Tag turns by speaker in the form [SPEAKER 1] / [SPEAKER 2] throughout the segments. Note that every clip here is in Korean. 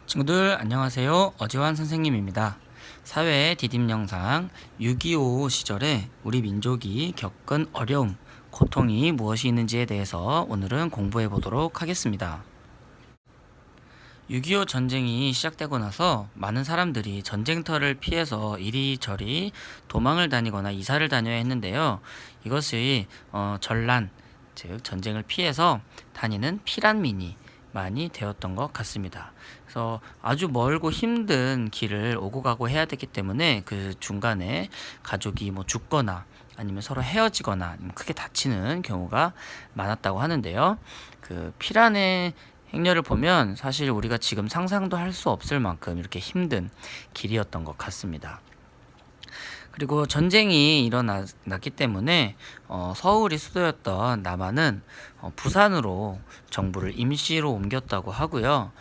[SPEAKER 1] 친구들 안녕하세요. 어지환 선생님입니다. 사회 디딤 영상 6.25 시절에 우리 민족이 겪은 어려움, 고통이 무엇이 있는지에 대해서 오늘은 공부해 보도록 하겠습니다. 6.25 전쟁이 시작되고 나서 많은 사람들이 전쟁터를 피해서 이리저리 도망을 다니거나 이사를 다녀야 했는데요. 이것이 전란, 즉 전쟁을 피해서 다니는 피난민이 많이 되었던 것 같습니다. 그래서 아주 멀고 힘든 길을 오고 가고 해야 되기 때문에 그 중간에 가족이 죽거나 아니면 서로 헤어지거나 아니면 크게 다치는 경우가 많았다고 하는데요. 그 피란의 행렬을 보면 사실 우리가 지금 상상도 할 수 없을 만큼 이렇게 힘든 길이었던 것 같습니다. 그리고 전쟁이 일어났기 때문에 서울이 수도였던 남한은 부산으로 정부를 임시로 옮겼다고 하고요.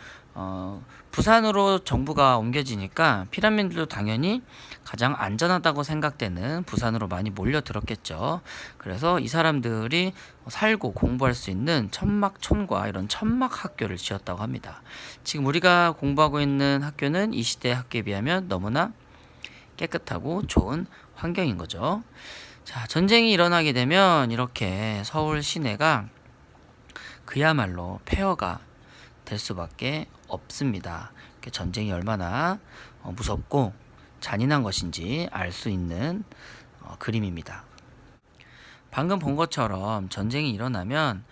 [SPEAKER 1] 부산으로 정부가 옮겨지니까 피난민들도 당연히 가장 안전하다고 생각되는 부산으로 많이 몰려들었겠죠. 그래서 이 사람들이 살고 공부할 수 있는 천막촌과 이런 천막 학교를 지었다고 합니다. 지금 우리가 공부하고 있는 학교는 이 시대 학교에 비하면 너무나 깨끗하고 좋은 환경인 거죠. 자, 전쟁이 일어나게 되면 이렇게 서울 시내가 그야말로 폐허가 될 수밖에 없습니다. 전쟁이 얼마나 무섭고 잔인한 것인지 알 수 있는 그림입니다. 방금 본 것처럼 전쟁이 일어나면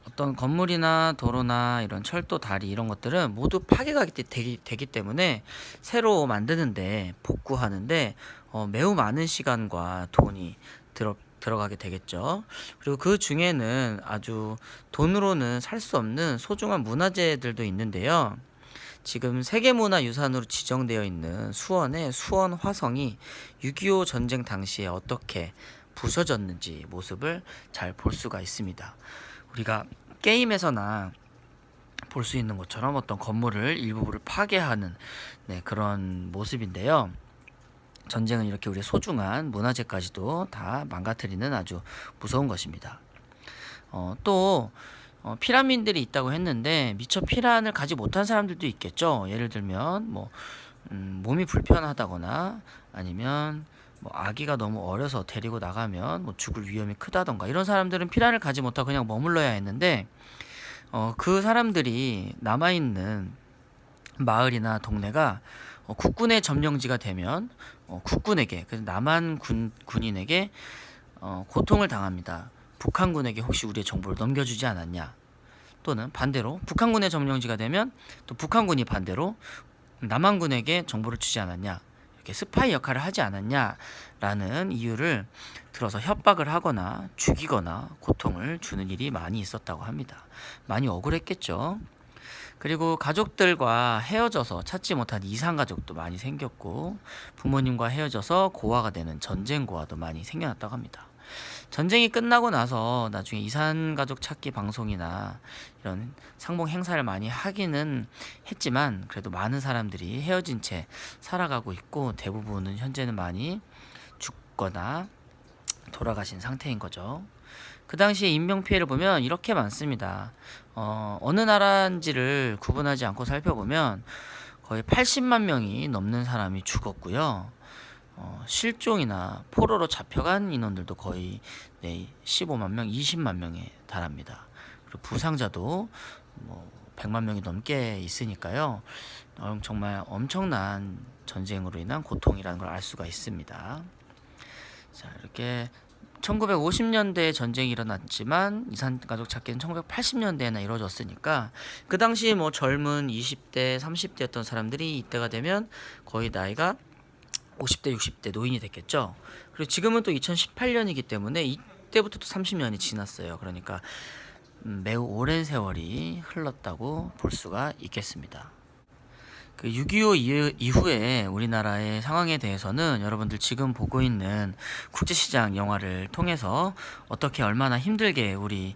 [SPEAKER 1] 어떤 건물이나 도로나 이런 철도, 다리 이런 것들은 모두 파괴가 되기 때문에 새로 만드는데 복구하는데 매우 많은 시간과 돈이 들어가게 되겠죠. 그리고 그 중에는 아주 돈으로는 살 수 없는 소중한 문화재들도 있는데요. 지금 세계문화유산으로 지정되어 있는 수원의 수원 화성이 6.25 전쟁 당시에 어떻게 부서졌는지 모습을 잘 볼 수가 있습니다. 우리가 게임에서나 볼 수 있는 것처럼 어떤 건물을 일부를 파괴하는 그런 모습인데요. 전쟁은 이렇게 우리의 소중한 문화재까지도 다 망가뜨리는 아주 무서운 것입니다. 또 피란민들이 있다고 했는데 미처 피란을 가지 못한 사람들도 있겠죠. 예를 들면 몸이 불편하다거나 아니면 아기가 너무 어려서 데리고 나가면 죽을 위험이 크다던가 이런 사람들은 피란을 가지 못하고 그냥 머물러야 했는데 그 사람들이 남아있는 마을이나 동네가 국군의 점령지가 되면 국군에게, 그래서 남한 군인에게 고통을 당합니다. 북한군에게 혹시 우리의 정보를 넘겨주지 않았냐, 또는 반대로 북한군의 점령지가 되면 또 북한군이 반대로 남한군에게 정보를 주지 않았냐, 이렇게 스파이 역할을 하지 않았냐라는 이유를 들어서 협박을 하거나 죽이거나 고통을 주는 일이 많이 있었다고 합니다. 많이 억울했겠죠. 그리고 가족들과 헤어져서 찾지 못한 이산가족도 많이 생겼고, 부모님과 헤어져서 고아가 되는 전쟁고아도 많이 생겨났다고 합니다. 전쟁이 끝나고 나서 나중에 이산가족 찾기 방송이나 이런 상봉 행사를 많이 하기는 했지만 그래도 많은 사람들이 헤어진 채 살아가고 있고, 대부분은 현재는 많이 죽거나 돌아가신 상태인 거죠. 그 당시에 인명피해를 보면 이렇게 많습니다. 어느 나라인지를 구분하지 않고 살펴보면 거의 80만 명이 넘는 사람이 죽었고요. 실종이나 포로로 잡혀간 인원들도 거의 15만 명, 20만 명에 달합니다. 그리고 부상자도 100만 명이 넘게 있으니까요. 정말 엄청난 전쟁으로 인한 고통이라는 걸 알 수가 있습니다. 자, 이렇게 1950년대에 전쟁이 일어났지만 이산가족 찾기는 1980년대에나 이루어졌으니까 그 당시 젊은 20대, 30대였던 사람들이 이때가 되면 거의 나이가 50대, 60대 노인이 됐겠죠. 그리고 지금은 또 2018년이기 때문에 이때부터 또 30년이 지났어요. 그러니까 매우 오랜 세월이 흘렀다고 볼 수가 있겠습니다. 그 6.25 이후에 우리나라의 상황에 대해서는 여러분들 지금 보고 있는 국제시장 영화를 통해서 어떻게 얼마나 힘들게 우리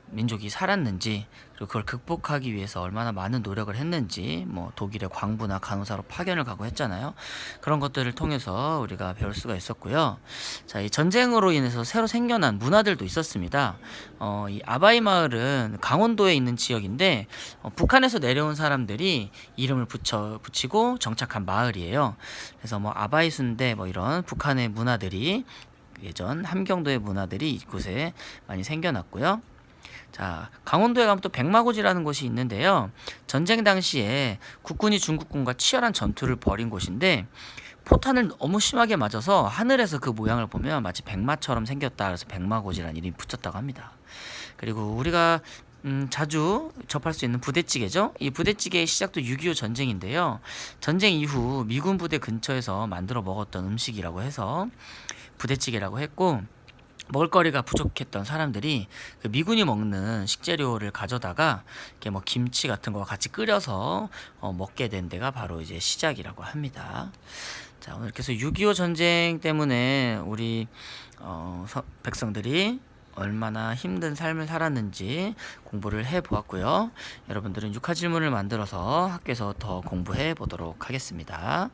[SPEAKER 1] 민족이 살았는지, 그리고 그걸 극복하기 위해서 얼마나 많은 노력을 했는지, 뭐 독일의 광부나 간호사로 파견을 가고 했잖아요. 그런 것들을 통해서 우리가 배울 수가 있었고요. 자, 이 전쟁으로 인해서 새로 생겨난 문화들도 있었습니다. 이 아바이 마을은 강원도에 있는 지역인데 북한에서 내려온 사람들이 이름을 붙이고 정착한 마을이에요. 그래서 뭐 아바이 순대 뭐 이런 북한의 문화들이, 예전 함경도의 문화들이 이곳에 많이 생겨났고요. 자, 강원도에 가면 또 백마고지라는 곳이 있는데요. 전쟁 당시에 국군이 중국군과 치열한 전투를 벌인 곳인데 포탄을 너무 심하게 맞아서 하늘에서 그 모양을 보면 마치 백마처럼 생겼다. 그래서 백마고지라는 이름이 붙였다고 합니다. 그리고 우리가 자주 접할 수 있는 부대찌개죠. 이 부대찌개의 시작도 6.25 전쟁인데요. 전쟁 이후 미군 부대 근처에서 만들어 먹었던 음식이라고 해서 부대찌개라고 했고, 먹을거리가 부족했던 사람들이 그 미군이 먹는 식재료를 가져다가 이렇게 뭐 김치 같은 거와 같이 끓여서 먹게 된 데가 바로 이제 시작이라고 합니다. 자, 오늘 그래서 6.25 전쟁 때문에 우리 백성들이 얼마나 힘든 삶을 살았는지 공부를 해 보았고요. 여러분들은 육하 질문을 만들어서 학교에서 더 공부해 보도록 하겠습니다.